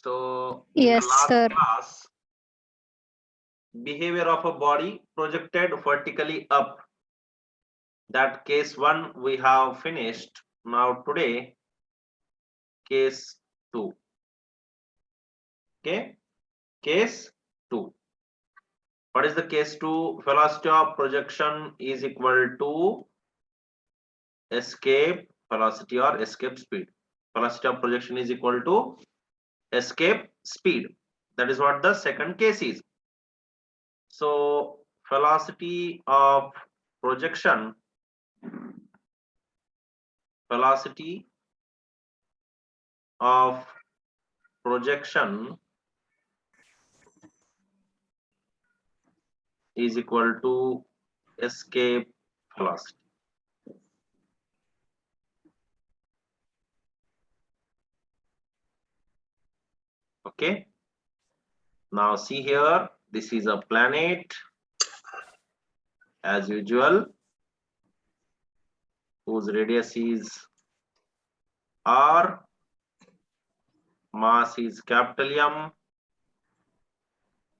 So in the Yes, last sir. class, behavior of a body projected vertically up. That case 1 we have finished. Now today, case 2. Okay, case 2. What is the case 2? Velocity of projection is equal to escape velocity or escape speed. Velocity of projection is equal to escape speed. That is what the second case is. So velocity of projection, velocity of projection is equal to escape velocity. Okay, now see here, this is a planet as usual, whose radius is r, mass is capital M,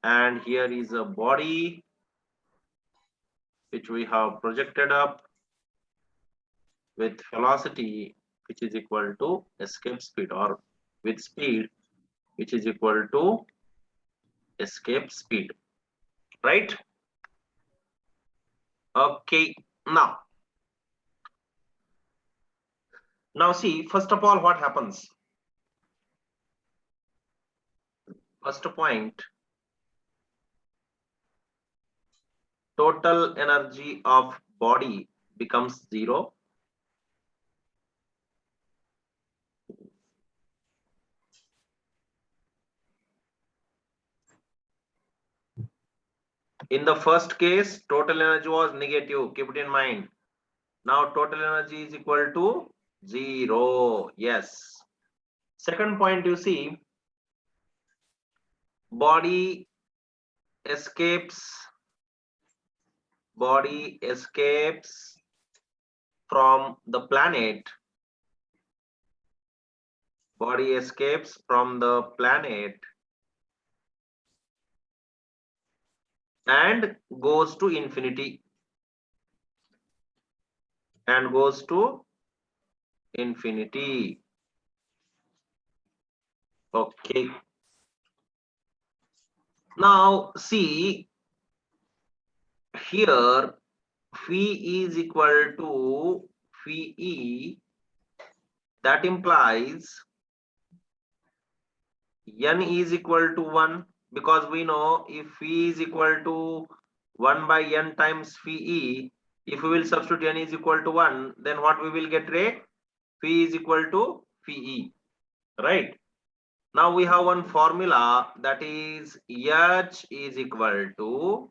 and here is a body which we have projected up with velocity which is equal to escape speed, or with speed which is equal to escape speed, right? Okay, now see, first of all, what happens? First point, total energy of body becomes 0. In the first case, total energy was negative, keep it in mind. Now total energy is equal to 0. Yes. Second point, you see, body escapes from the planet. Body escapes from the planet and goes to infinity. And goes to infinity. Okay. Now see here, phi is equal to phi e. That implies n is equal to 1, because we know if phi is equal to 1 by n times phi e, if we will substitute n is equal to 1, then what we will get, Ray? Phi is equal to phi e, right? Now we have one formula, that is h is equal to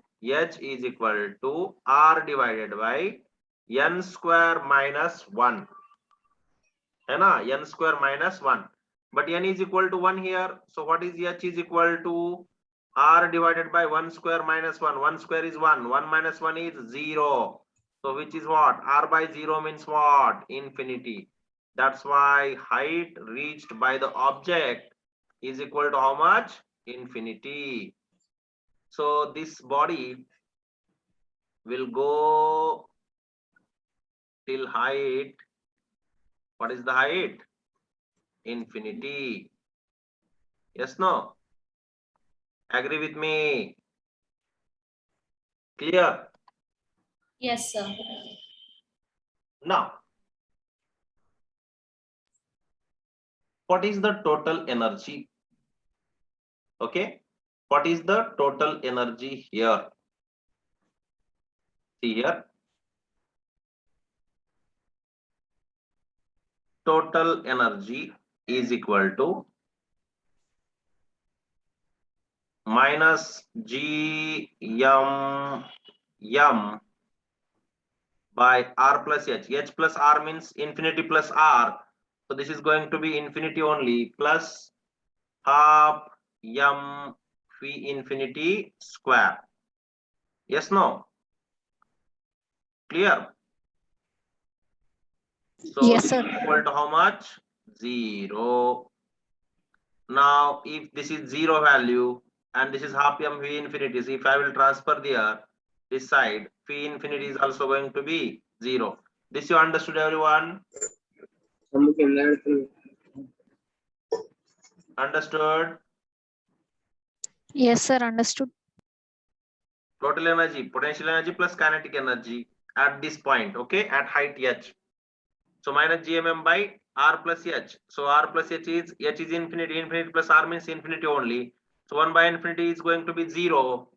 r divided by n square minus 1. है ना? n square minus 1. But n is equal to 1 here. So what is h is equal to r divided by 1 square minus 1. 1 square is 1. 1 minus 1 is 0. So which is what? R by 0 means what? Infinity. That's why height reached by the object is equal to how much? Infinity. So this body will go till height. What is the height? Infinity. Yes, no? Agree with me? Clear? Yes, sir. Now, what is the total energy? Okay, what is the total energy here? See here, total energy is equal to minus g m by r plus h. H plus r means infinity plus r. So this is going to be infinity only, plus half m v infinity square. Yes, no? Clear? So Yes, this sir. is equal to how much? 0. Now, if this is zero value and this is half m v infinity, so if I will transfer there, this side, v infinity is also going to be zero. This you understood, everyone? Understood? Yes, sir. Understood. Total energy, potential energy plus kinetic energy at this point, okay, at height h. So minus gmm by r plus h. So r plus h is infinity. Infinity plus r means infinity only. So 1 by infinity is going to be 0.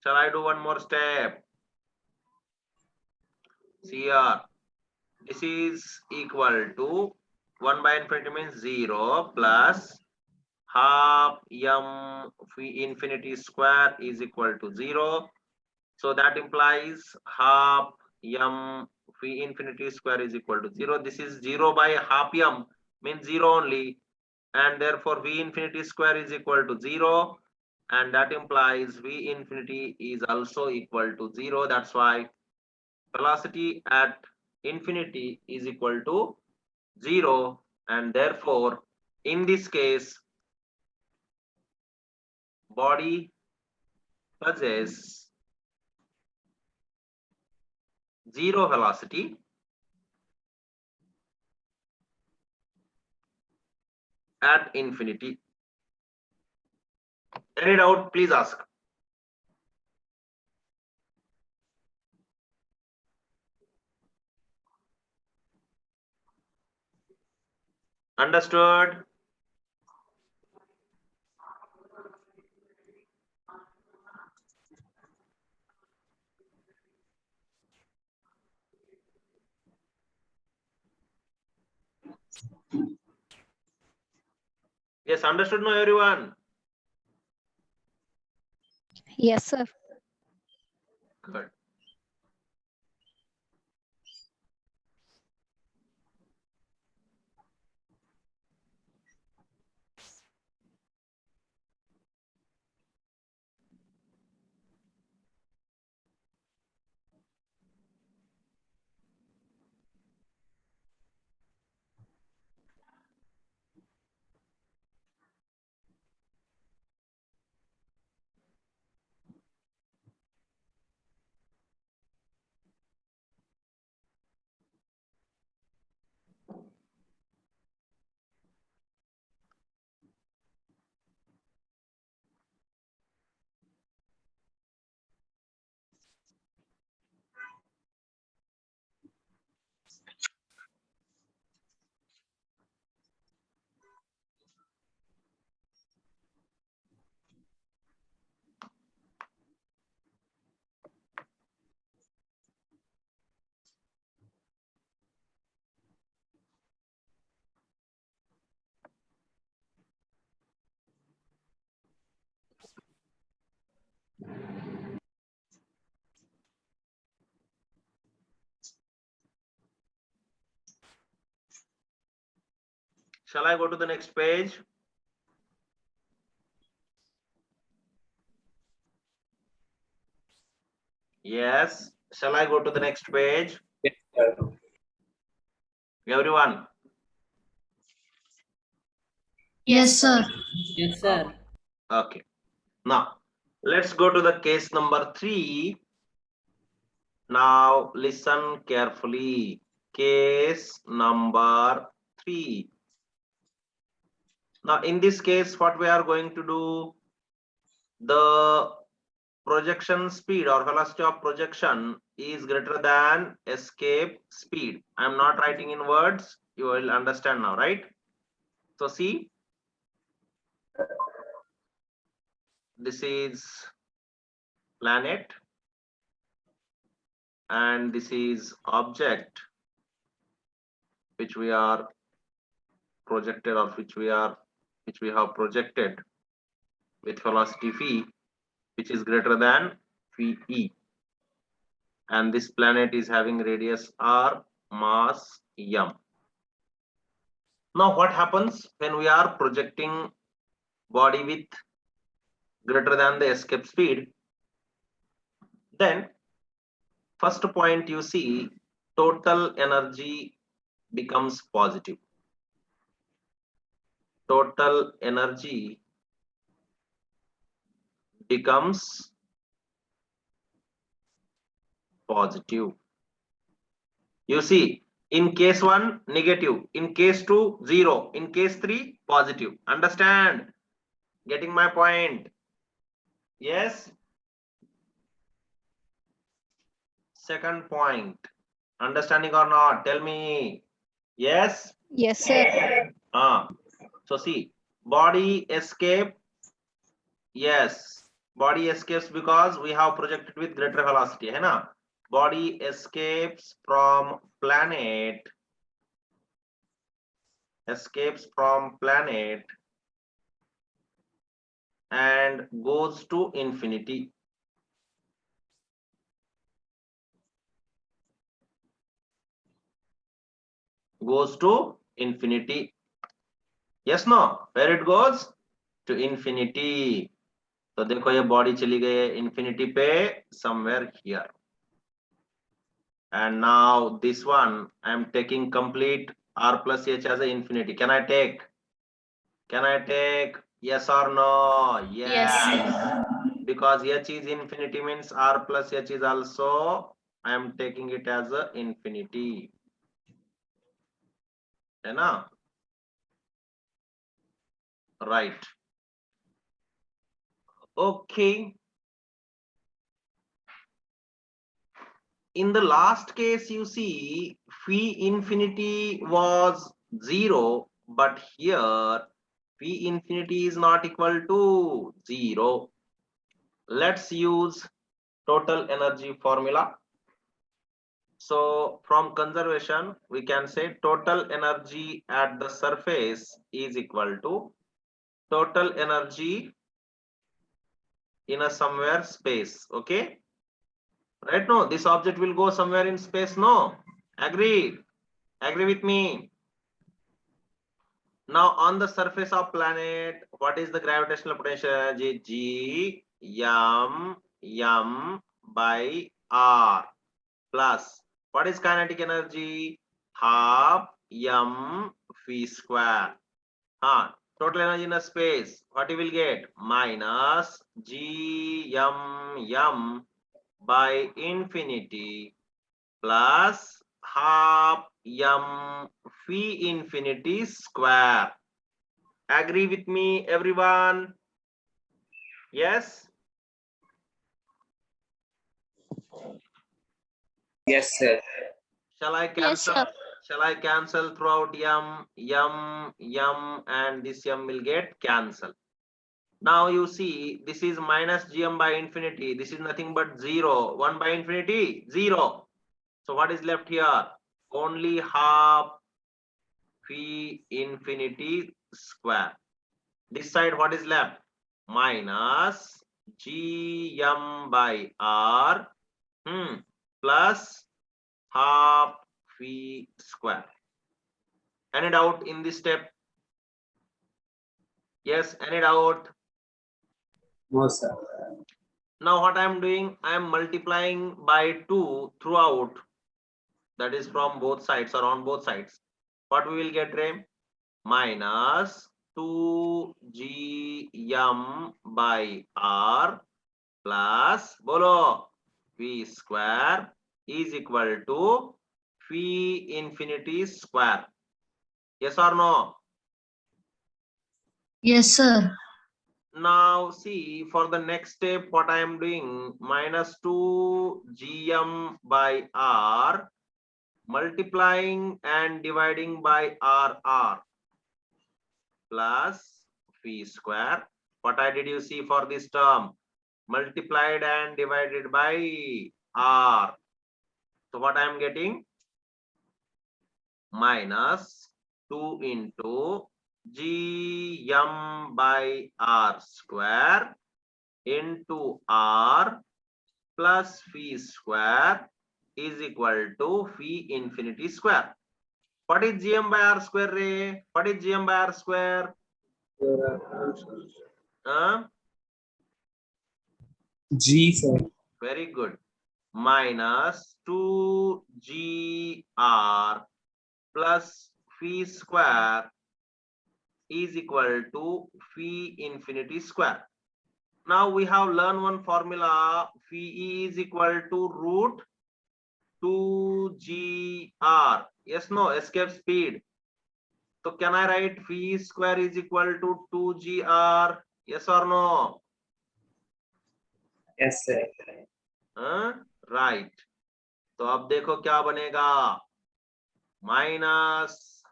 Shall I do one more step? See here. This is equal to 1 by infinity means 0 plus half m v infinity square is equal to 0. So that implies half m v infinity square is equal to 0. This is 0 by half m means 0 only, and therefore v infinity square is equal to 0, and that implies v infinity is also equal to 0. That's why velocity at infinity is equal to 0, and therefore in this case body possesses zero velocity at infinity. Any doubt, please ask. Understood? Yes, understood now, everyone? Yes, sir. Good. Shall I go to the next page? Yes. Shall I go to the next page? Yes, sir. Everyone? Yes, sir. Yes, sir. Okay. Now, let's go to the case number 3. Now, listen carefully. Case number 3. Now, in this case, what we are going to do, the projection speed or velocity of projection is greater than escape speed. I am not writing in words. You will understand now, right? So see, this is planet and this is object which we are projected or which we have projected with velocity v, which is greater than ve, and this planet is having radius r, mass m. Now what happens when we are projecting body with greater than the escape speed? Then first point, you see total energy becomes positive. total energy becomes positive. You see, in case 1 negative, in case 2 0, in case 3 positive. Understand? Getting my point? Yes. Second point. Understanding or not? Tell me. Yes. Yes, sir. So see, body escape. Yes, body escapes because we have projected with greater velocity. है ना? Body escapes from planet. Escapes from planet and goes to infinity. Goes to infinity. Yes, no? Where it goes? To infinity. तो देखो ये body चली गई है infinity पे somewhere here. And now this one I am taking complete r plus h as a infinity. Can I take? Can I take? Yes or no? Yes. Because h is infinity means r plus h is also, I am taking it as a infinity. है ना? Right. Okay. In the last case, you see phi infinity was 0, but here phi infinity is not equal to 0. Let's use total energy formula. So from conservation, we can say total energy at the surface is equal to total energy in a somewhere space. Okay, right? No, this object will go somewhere in space. No, agree with me. Now on the surface of planet, what is the gravitational potential energy? G m by r plus what is kinetic energy? Half m v square. Total energy in a space, what you will get? Minus g m by infinity plus half m v infinity square. Agree with me, everyone? Yes. Yes, sir. Shall I Yes, cancel? sir. Shall I cancel throughout m, and this m will get cancelled. Now you see this is minus gm by infinity. This is nothing but 0. 1 by infinity, 0. So what is left here? Only half v infinity square. This side what is left? Minus gm by r plus half v square. Any doubt in this step? Yes, any doubt? No, sir. Now what I am doing, I am multiplying by 2 throughout. That is from both sides or on both sides. What we will get, Ray? Minus 2gm by r plus bolo v square is equal to phi infinity square. Yes or no? Yes, sir. Now see, for the next step what I am doing, minus 2gm by r multiplying and dividing by r plus v square. What I did you see for this term? Multiplied and divided by r. So what I am getting? Minus 2 into gm by r square into r plus phi square is equal to phi infinity square. What is gm by r square, Ray? What is gm by r square? G, sir. Very good. Minus 2gr plus phi square is equal to phi infinity square. Now we have learned one formula. Phi E is equal to root 2gr. Yes, no, escape speed. So can I write phi square is equal to 2gr? Yes or no? Yes, sir. Right. तो अब देखो क्या बनेगा, minus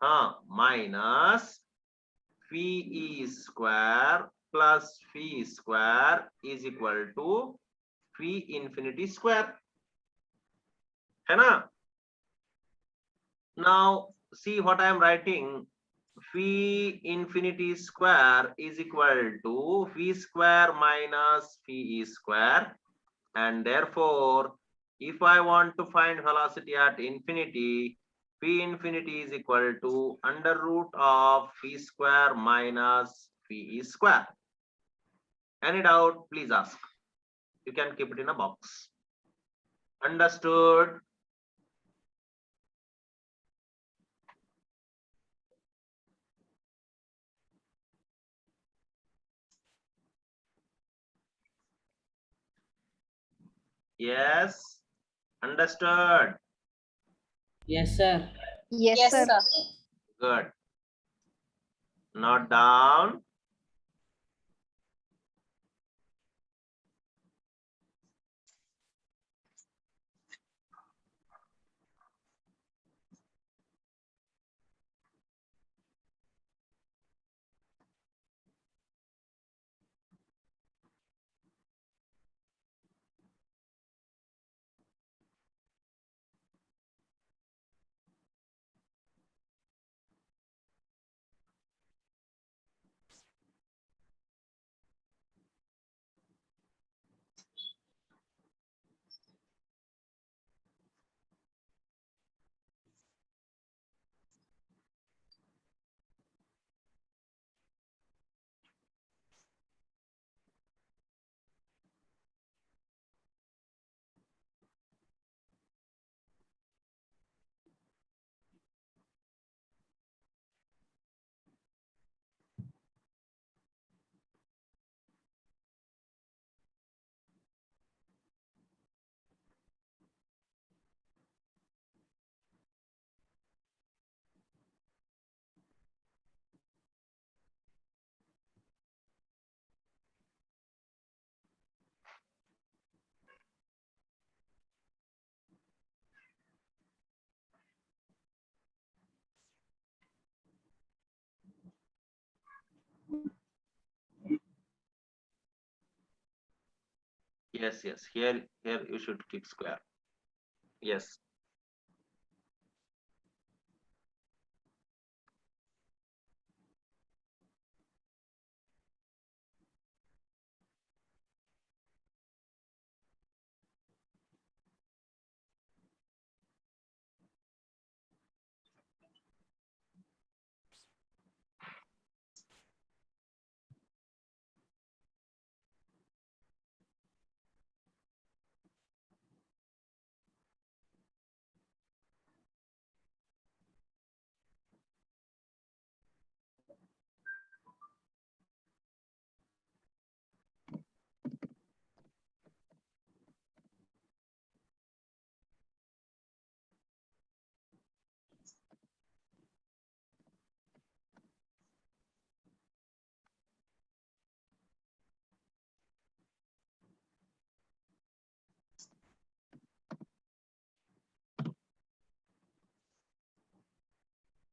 phi E square plus phi square is equal to phi infinity square, है ना? Now see what I am writing. Phi infinity square is equal to phi square minus phi E square, and therefore if I want to find velocity at infinity, phi infinity is equal to under root of phi square minus phi E square. Any doubt, please ask. You can keep it in a box. Understood? Yes. Understood. Yes, sir. Yes, sir. Good. Not down. Yes, yes. Here you should keep square. Yes.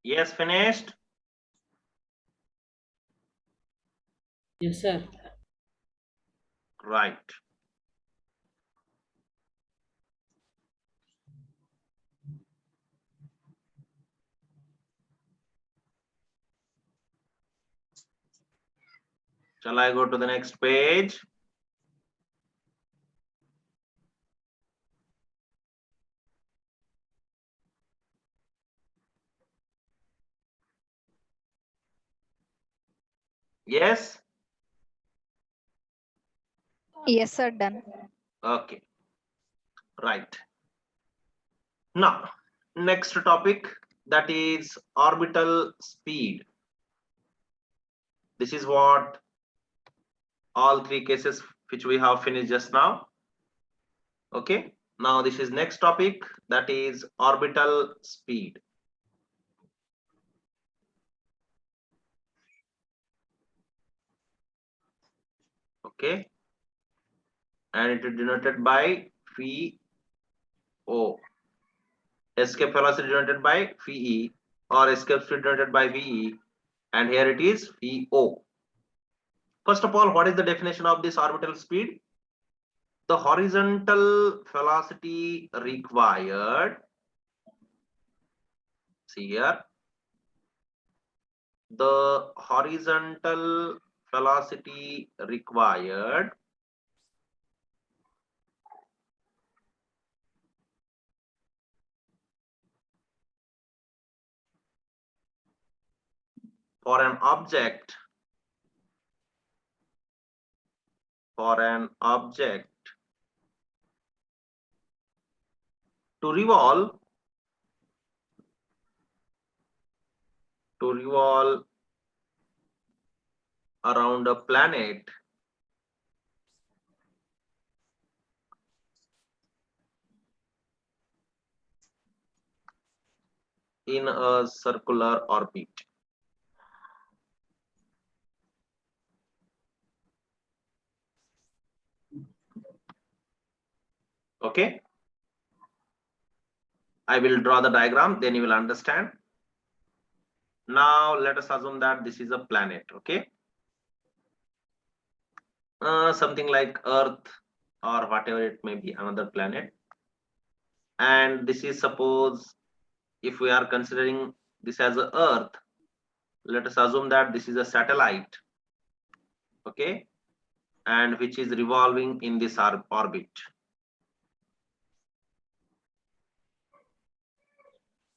Yes, finished? Yes, sir. Right. Shall I go to the next page? Yes? Yes, sir. Done. Okay. Right. Now, next topic, that is orbital speed. This is what all three cases which we have finished just now. Okay, now this is next topic, that is orbital speed. Okay, and it is denoted by phi o. Escape velocity denoted by phi e, or escape speed denoted by ve, and here it is phi o. First of all, what is the definition of this orbital speed? The horizontal velocity required, see here, the horizontal velocity required for an object to revolve around a planet in a circular orbit. Okay, I will draw the diagram, then you will understand. Now let us assume that this is a planet. Okay, something like Earth or whatever it may be, another planet. And this is, suppose if we are considering this as a Earth, let us assume that this is a satellite. Okay, and which is revolving in this orbit.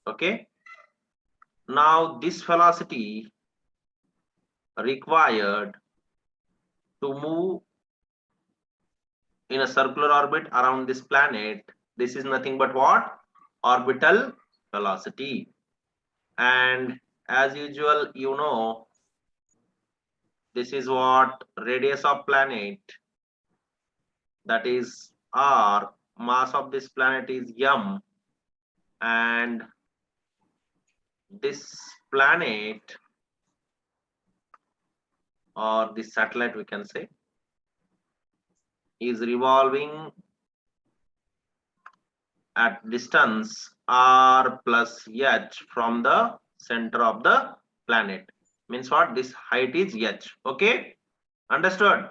Okay, now this velocity required to move in a circular orbit around this planet, this is nothing but what? Orbital velocity. And as usual, you know, this is what radius of planet, that is r, mass of this planet is m, and this planet or this satellite, we can say, is revolving at distance r plus h from the center of the planet. Means what? This height is h. Okay, understood?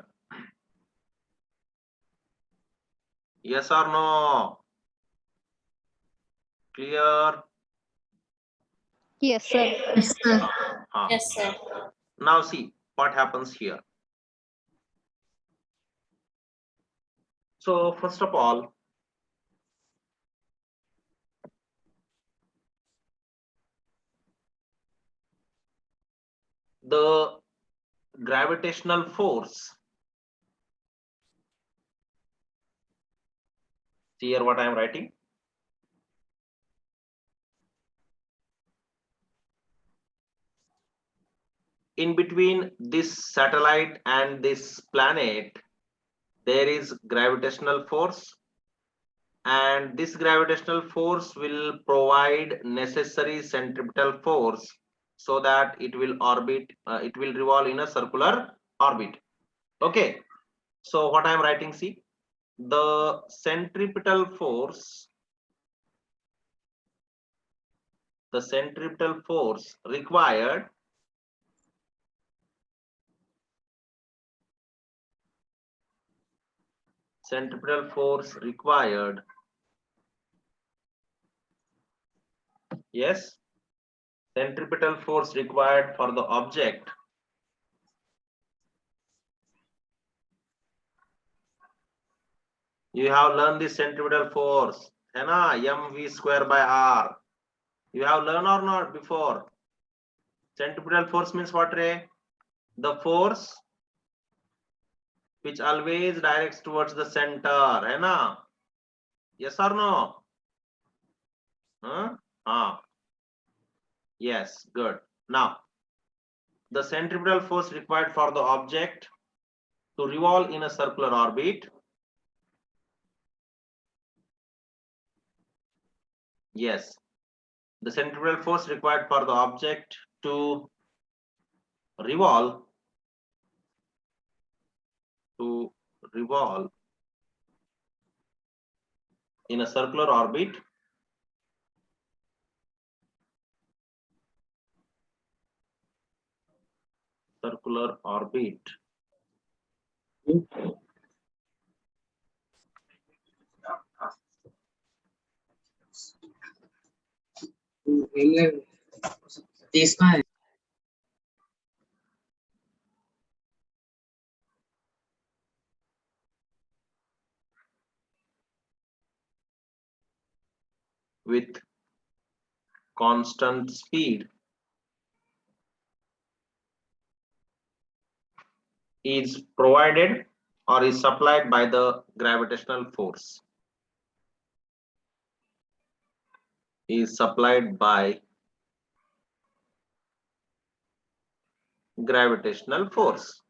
Yes or no? Clear? Yes, sir. Yes, sir. Yes, sir. Now see what happens here. So first of all, the gravitational force, see here what I am writing. In between this satellite and this planet, there is gravitational force, and this gravitational force will provide necessary centripetal force so that it will it will revolve in a circular orbit. Okay, so what I am writing, see, the centripetal force required yes, centripetal force required for the object you have learned this centripetal force, है ना, mv square by r. You have learned or not before? Centripetal force means what, Ray? The force which always directs towards the center, है ना? Yes or no? Huh? Yes, good. Now the centripetal force required for the object to revolve in a circular orbit. Yes, the centripetal force required for the object to revolve in a circular orbit తీసుకో with constant speed is provided or is supplied by the gravitational force. Is supplied by gravitational force.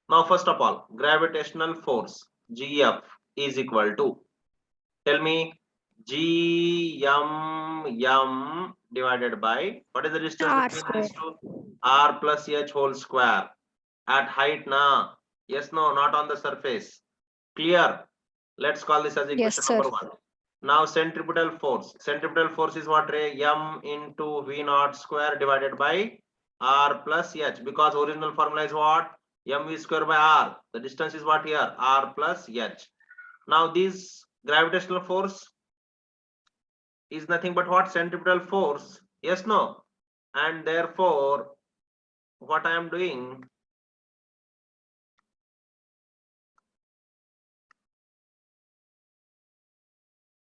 Now, first of all, gravitational force Gf is equal to, tell me, Gm divided by, what is the distance R between these square. two? R plus H whole square. At height, na? Yes, no, not on the surface. Clear? Let's call this as Yes, equation sir. number 1. Now, centripetal force. Centripetal force is what, Ray? M into V naught square divided by R plus H. Because original formula is what? Mv square by R. The distance is what here? R plus H. Now, this gravitational force is nothing but what? Centripetal force. Yes, no? And therefore, what I am doing,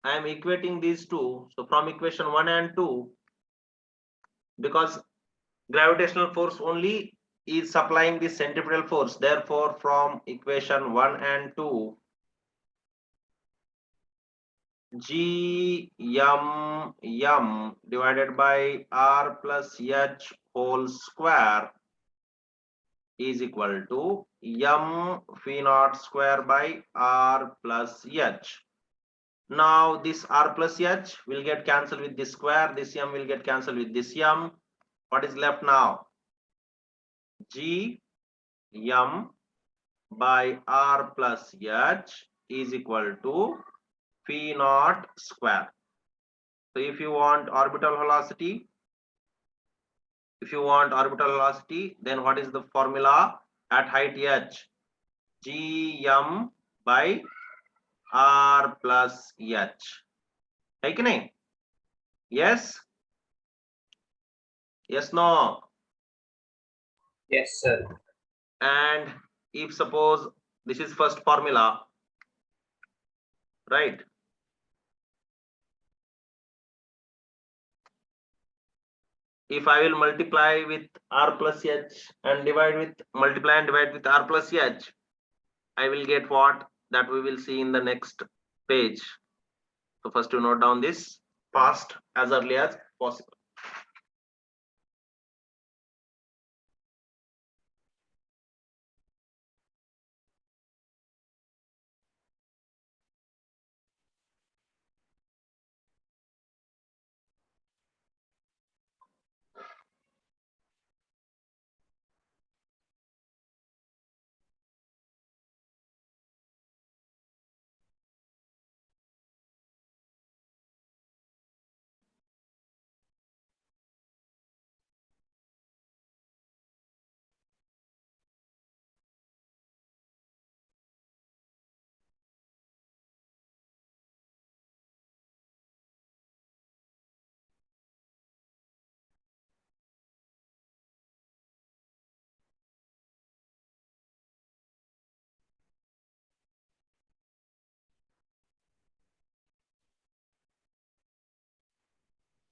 I am equating these two. So from equation 1 and 2, because gravitational force only is supplying the centripetal force, therefore from equation 1 and 2, Gm divided by R plus H whole square is equal to M V naught square by R plus H. Now this R plus H will get cancelled with this square, this M will get cancelled with this M. What is left now? G M by R plus H is equal to V naught square. So if you want orbital velocity, then what is the formula at height H? Gm by R plus H. Hai ki nahi? Yes? Yes, no? yes sir And if suppose this is first formula, right? If I will multiply with R plus H and divide with R plus H, I will get what? That we will see in the next page. So first to note down this fast as early as possible.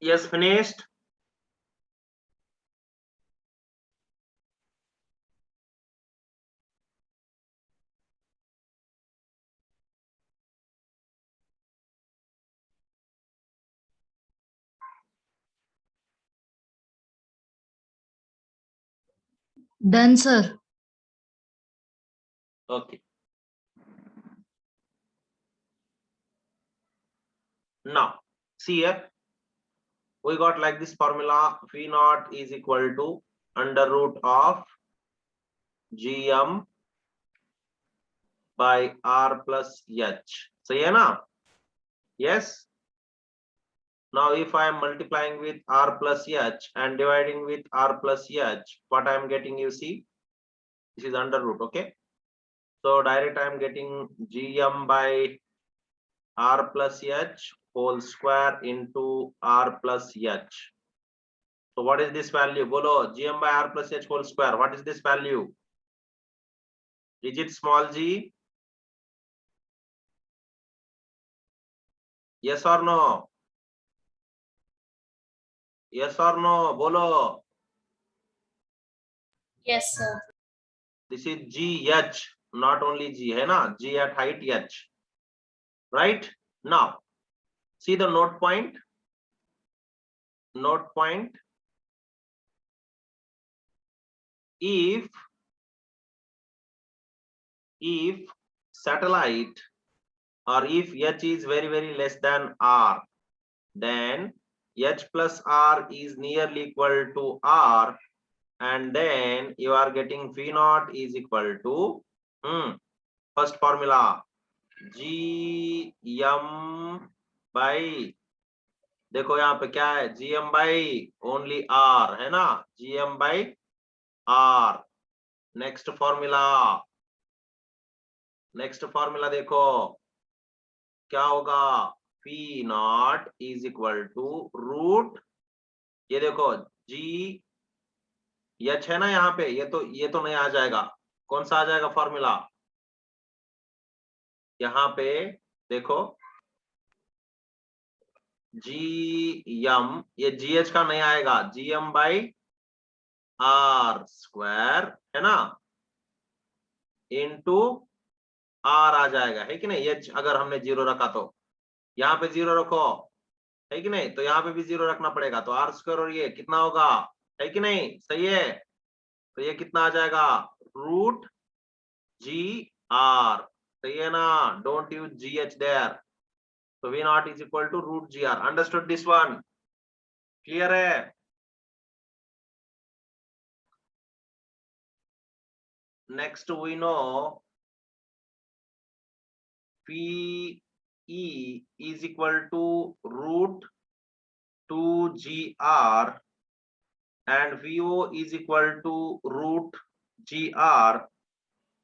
Yes, finished. Done, sir. Okay. Now, see here, we got like this formula, V naught is equal to under root of Gm by R plus H. So, yeah, na? Yes. Now, if I am multiplying with R plus H and dividing with R plus H, what I am getting, you see, this is under root, okay? So, direct I am getting Gm by R plus H whole square into R plus H. So, what is this value? Bolo, Gm by R plus H whole square. What is this value? Is it small g? Yes or no? Yes or no? Bolo. Yes, sir. This is GH, not only G, hai na? G at height H. Right? Now, see the note point. Note point. If satellite or if H is very, very less than R, then H plus R is nearly equal to R, and then you are getting V naught is equal to first formula Gm by, देखो यहाँ पे क्या है, Gm by only R है ना, Gm by R. Next formula देखो क्या होगा, P naught is equal to root, ये देखो G H है ना यहाँ पे, ये तो नहीं आ जाएगा, कौन सा आ जाएगा फॉर्मूला, यहाँ पे देखो Gm, ये GH का नहीं आएगा, Gm by R स्क्वायर है ना, इनटू R आ जाएगा, है कि नहीं, H अगर हमने 0 रखा तो यहाँ पे 0 रखो, है कि नहीं, तो यहाँ पे भी 0 रखना पड़ेगा, तो R स्क्वायर और ये कितना होगा, है कि नहीं, सही है, तो ये कितना आ जाएगा, रूट GR, सही है ना, don't use GH there, so V naught is equal to root GR. Understood this one? Clear है? Next we know PE is equal to root 2GR and VO is equal to root GR.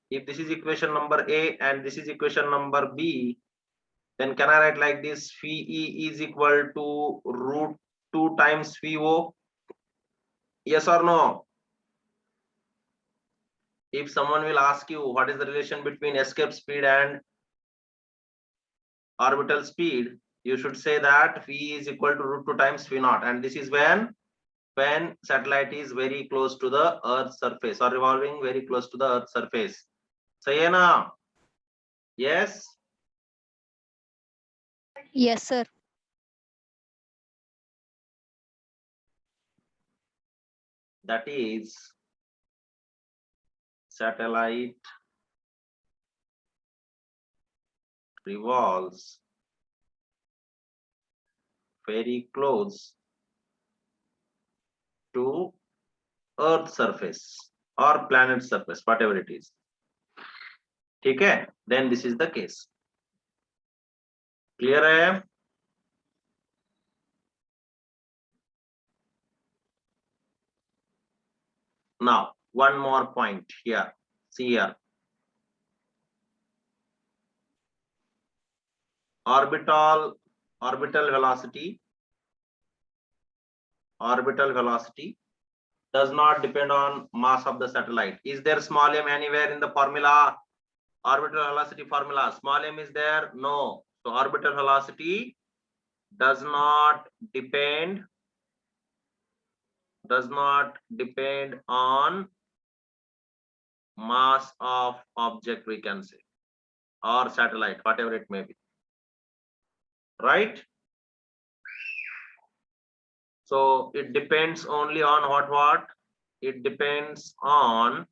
If this is equation number A and this is equation number B, then can I write like this, PE is equal to root 2 times VO? Yes or no? If someone will ask you what is the relation between escape speed and orbital speed, you should say that V is equal to root 2 times V naught, and this is when satellite is very close to the Earth's surface or revolving very close to the Earth's surface. Sahi hai na? Yes? Yes, sir. That is satellite revolves very close to Earth surface or planet surface, whatever it is. Okay, then this is the case. Clear hai? Now, one more point here. See here. Orbital velocity does not depend on mass of the satellite. Is there small m anywhere in the formula? Orbital velocity formula, small m is there? No. So orbital velocity does not depend on mass of object, we can say, or satellite, whatever it may be, right? So it depends only on what it depends on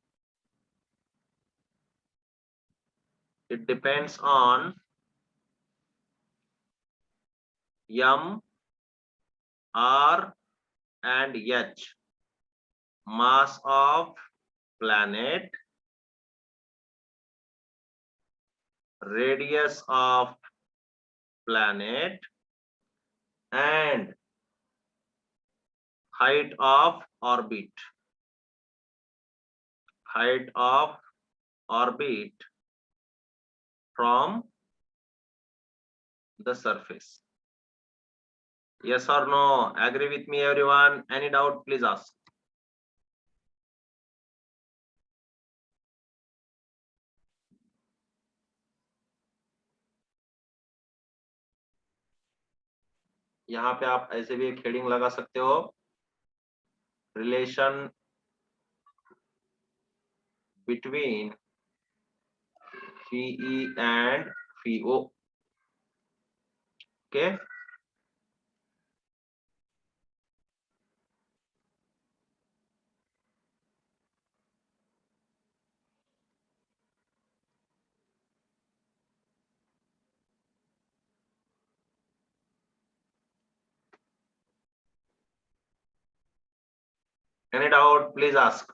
M, R and H, mass of planet, radius of planet, and height of orbit. Height of orbit from the surface. Yes or no? Agree with me, everyone? Any doubt, please ask. यहाँ पे आप ऐसे भी एक heading लगा सकते हो, relation between PE and PO. Okay. Any doubt, please ask.